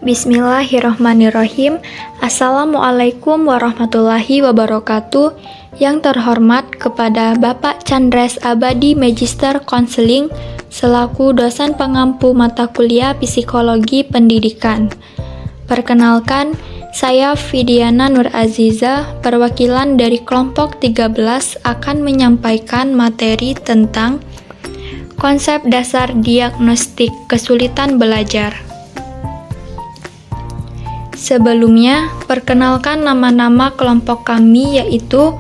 Bismillahirrahmanirrahim. Assalamualaikum warahmatullahi wabarakatuh. Yang terhormat kepada Bapak Chandres Abadi Magister Konseling selaku dosen pengampu mata kuliah Psikologi Pendidikan. Perkenalkan, saya Fidiana Nur Aziza, perwakilan dari kelompok 13 akan menyampaikan materi tentang konsep dasar diagnostik kesulitan belajar. Sebelumnya, perkenalkan nama-nama kelompok kami yaitu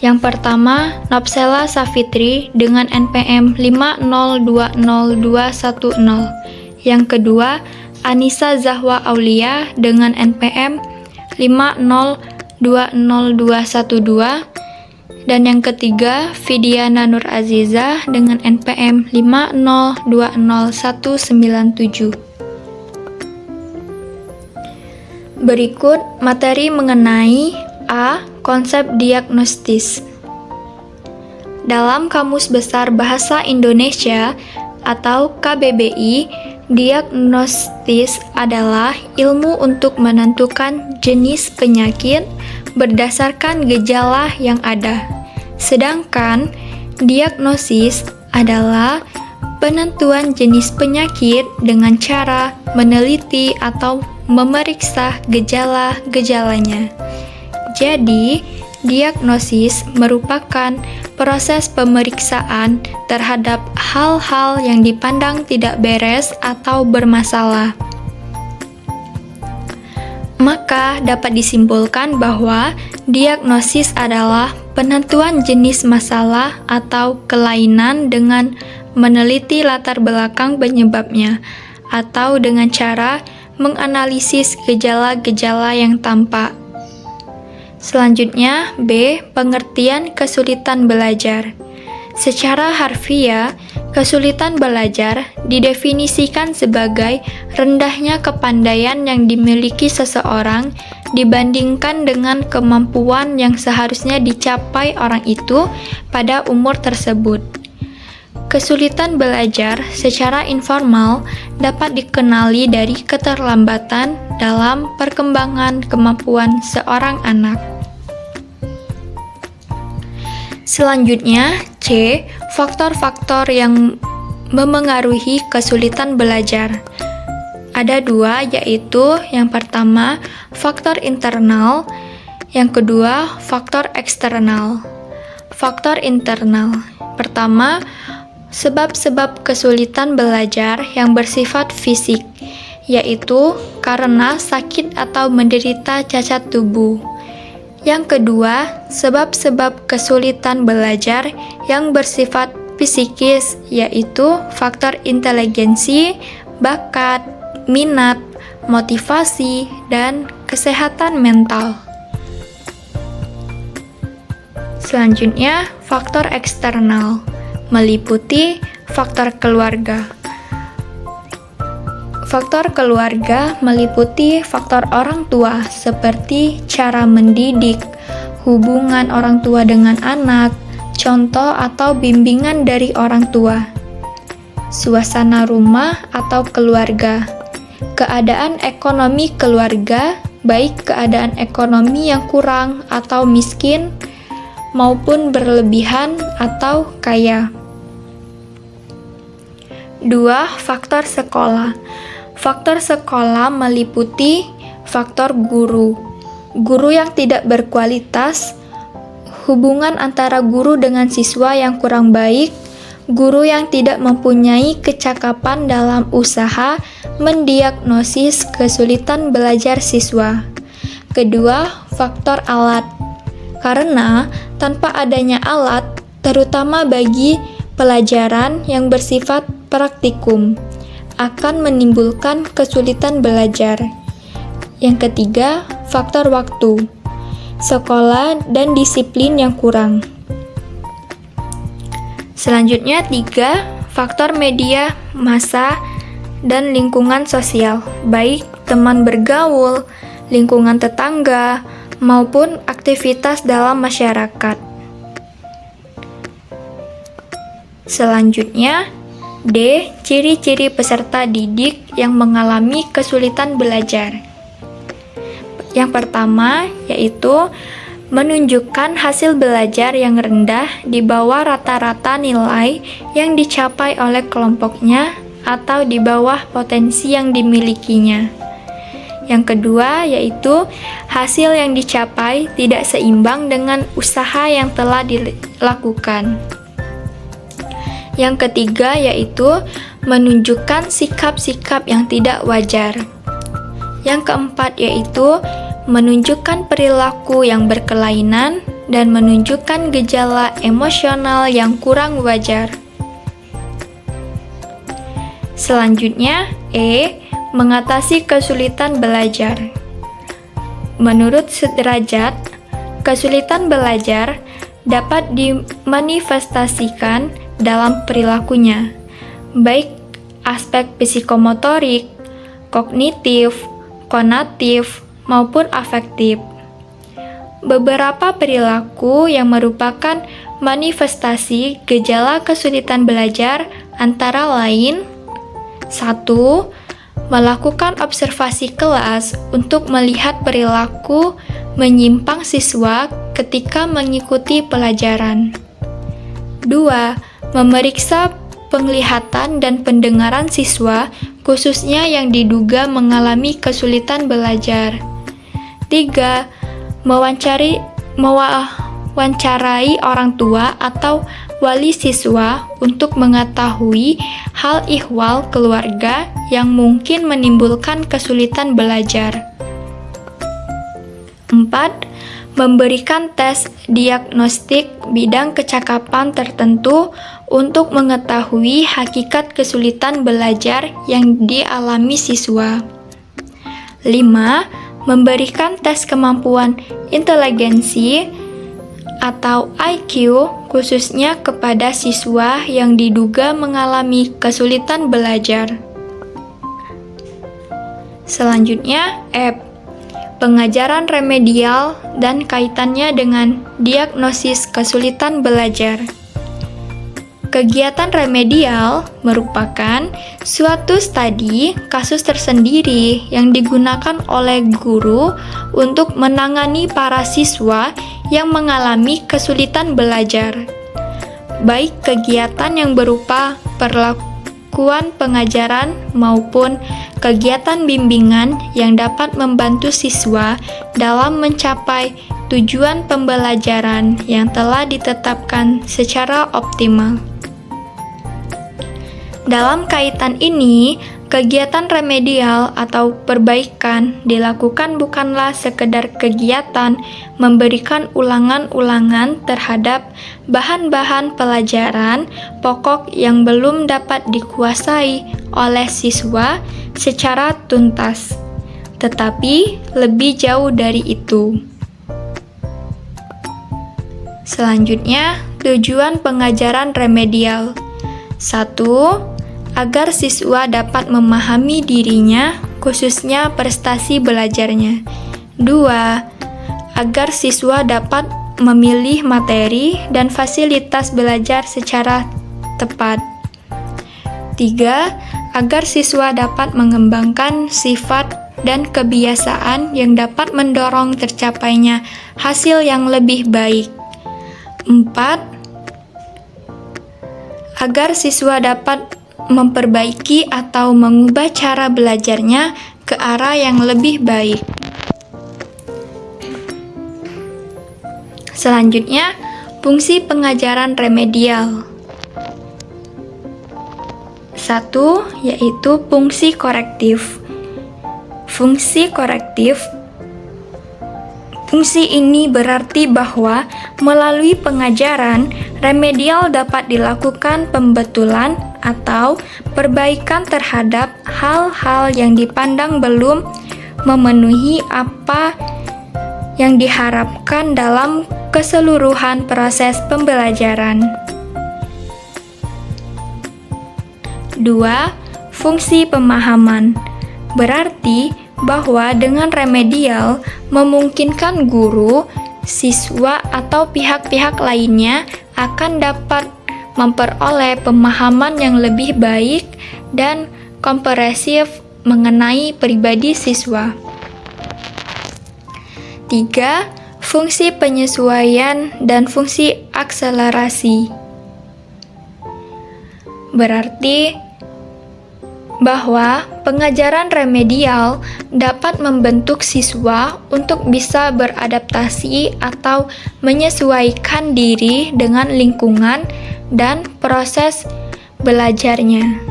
yang pertama, Nopsela Safitri dengan NPM 5020210. Yang kedua, Anissa Zahwa Aulia dengan NPM 5020212. Dan yang ketiga, Fidiana Nur Aziza dengan NPM 5020197. Berikut materi mengenai A. Konsep diagnostis. Dalam Kamus Besar Bahasa Indonesia atau KBBI, diagnostis adalah ilmu untuk menentukan jenis penyakit berdasarkan gejala yang ada. Sedangkan diagnosis adalah penentuan jenis penyakit dengan cara meneliti atau memeriksa gejala-gejalanya. Jadi, diagnosis merupakan proses pemeriksaan terhadap hal-hal yang dipandang tidak beres atau bermasalah. Maka dapat disimpulkan bahwa diagnosis adalah penentuan jenis masalah atau kelainan dengan meneliti latar belakang penyebabnya, atau dengan cara menganalisis gejala-gejala yang tampak. Selanjutnya, B. Pengertian kesulitan belajar. Secara harfiah, kesulitan belajar didefinisikan sebagai rendahnya kepandaian yang dimiliki seseorang dibandingkan dengan kemampuan yang seharusnya dicapai orang itu pada umur tersebut. Kesulitan belajar secara informal dapat dikenali dari keterlambatan dalam perkembangan kemampuan seorang anak. Selanjutnya, C. Faktor-faktor yang memengaruhi kesulitan belajar. Ada dua, yaitu yang pertama, faktor internal, yang kedua, faktor eksternal. Faktor internal. Pertama, sebab-sebab kesulitan belajar yang bersifat fisik, yaitu karena sakit atau menderita cacat tubuh. Yang kedua, sebab-sebab kesulitan belajar yang bersifat psikis, yaitu faktor inteligensi, bakat, minat, motivasi, dan kesehatan mental. Selanjutnya, faktor eksternal meliputi faktor keluarga. Faktor keluarga meliputi faktor orang tua seperti cara mendidik, hubungan orang tua dengan anak, contoh atau bimbingan dari orang tua, suasana rumah atau keluarga, keadaan ekonomi keluarga, baik keadaan ekonomi yang kurang atau miskin maupun berlebihan atau kaya. 2. Faktor sekolah. Faktor sekolah meliputi faktor guru. Guru yang tidak berkualitas, hubungan antara guru dengan siswa yang kurang baik, guru yang tidak mempunyai kecakapan dalam usaha mendiagnosis kesulitan belajar siswa. Kedua, faktor alat. Karena tanpa adanya alat, terutama bagi pelajaran yang bersifat praktikum, akan menimbulkan kesulitan belajar. Yang ketiga, faktor waktu, sekolah dan disiplin yang kurang. Selanjutnya 3, faktor media, massa, dan lingkungan sosial, baik teman bergaul, lingkungan tetangga, maupun aktivitas dalam masyarakat. Selanjutnya, D. Ciri-ciri peserta didik yang mengalami kesulitan belajar. Yang pertama yaitu menunjukkan hasil belajar yang rendah di bawah rata-rata nilai yang dicapai oleh kelompoknya atau di bawah potensi yang dimilikinya. Yang kedua yaitu hasil yang dicapai tidak seimbang dengan usaha yang telah dilakukan. Yang ketiga yaitu menunjukkan sikap-sikap yang tidak wajar. Yang keempat yaitu menunjukkan perilaku yang berkelainan dan menunjukkan gejala emosional yang kurang wajar. Selanjutnya, E. Mengatasi kesulitan belajar. Menurut Sudrajat, kesulitan belajar dapat dimanifestasikan dalam perilakunya, baik aspek psikomotorik, kognitif, konatif, maupun afektif. Beberapa perilaku yang merupakan manifestasi gejala kesulitan belajar antara lain: 1. Melakukan observasi kelas untuk melihat perilaku menyimpang siswa ketika mengikuti pelajaran. 2. Memeriksa penglihatan dan pendengaran siswa, khususnya yang diduga mengalami kesulitan belajar. 3. Mewawancarai orang tua atau wali siswa untuk mengetahui hal ihwal keluarga yang mungkin menimbulkan kesulitan belajar. 4. Memberikan tes diagnostik bidang kecakapan tertentu untuk mengetahui hakikat kesulitan belajar yang dialami siswa. 5. Memberikan tes kemampuan inteligensi atau IQ khususnya kepada siswa yang diduga mengalami kesulitan belajar. Selanjutnya, F. Pengajaran remedial dan kaitannya dengan diagnosis kesulitan belajar. Kegiatan remedial merupakan suatu studi kasus tersendiri yang digunakan oleh guru untuk menangani para siswa yang mengalami kesulitan belajar, baik kegiatan yang berupa perlakuan pengajaran maupun kegiatan bimbingan yang dapat membantu siswa dalam mencapai tujuan pembelajaran yang telah ditetapkan secara optimal. Dalam kaitan ini, kegiatan remedial atau perbaikan dilakukan bukanlah sekedar kegiatan memberikan ulangan-ulangan terhadap bahan-bahan pelajaran pokok yang belum dapat dikuasai oleh siswa secara tuntas, tetapi lebih jauh dari itu. Selanjutnya, tujuan pengajaran remedial. 1. Agar siswa dapat memahami dirinya, khususnya prestasi belajarnya. 2. Agar siswa dapat memilih materi dan fasilitas belajar secara tepat. 3. Agar siswa dapat mengembangkan sifat dan kebiasaan yang dapat mendorong tercapainya hasil yang lebih baik. 4. Agar siswa dapat memperbaiki atau mengubah cara belajarnya ke arah yang lebih baik. Selanjutnya, fungsi pengajaran remedial. 1. Yaitu fungsi korektif. Fungsi korektif. Fungsi ini berarti bahwa melalui pengajaran, remedial dapat dilakukan pembetulan atau perbaikan terhadap hal-hal yang dipandang belum memenuhi apa yang diharapkan dalam keseluruhan proses pembelajaran. 2. Fungsi pemahaman. Berarti bahwa dengan remedial memungkinkan guru, siswa, atau pihak-pihak lainnya akan dapat memperoleh pemahaman yang lebih baik dan komprehensif mengenai pribadi siswa. 3. Fungsi penyesuaian dan fungsi akselerasi. Berarti bahwa pengajaran remedial dapat membentuk siswa untuk bisa beradaptasi atau menyesuaikan diri dengan lingkungan dan proses belajarnya.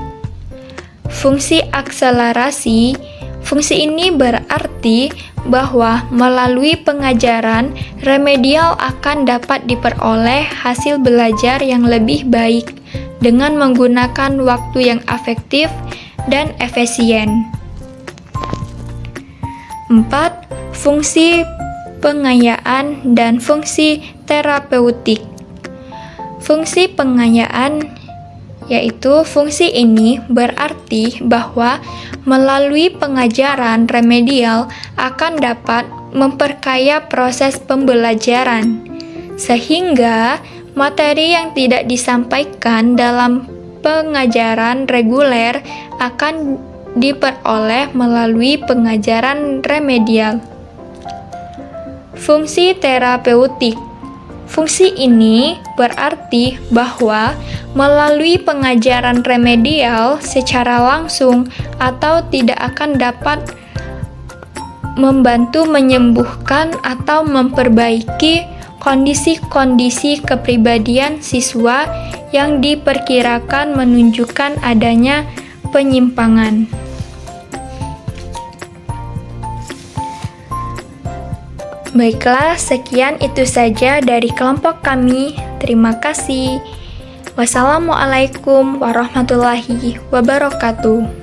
Fungsi akselerasi, fungsi ini berarti bahwa melalui pengajaran remedial akan dapat diperoleh hasil belajar yang lebih baik dengan menggunakan waktu yang efektif dan efisien. 4. Fungsi pengayaan dan fungsi terapeutik. Fungsi pengayaan yaitu fungsi ini berarti bahwa melalui pengajaran remedial akan dapat memperkaya proses pembelajaran, sehingga materi yang tidak disampaikan dalam pengajaran reguler akan diperoleh melalui pengajaran remedial. Fungsi terapeutik. Fungsi ini berarti bahwa melalui pengajaran remedial secara langsung atau tidak akan dapat membantu menyembuhkan atau memperbaiki kondisi-kondisi kepribadian siswa yang diperkirakan menunjukkan adanya penyimpangan. Baiklah, sekian itu saja dari kelompok kami. Terima kasih. Wassalamualaikum warahmatullahi wabarakatuh.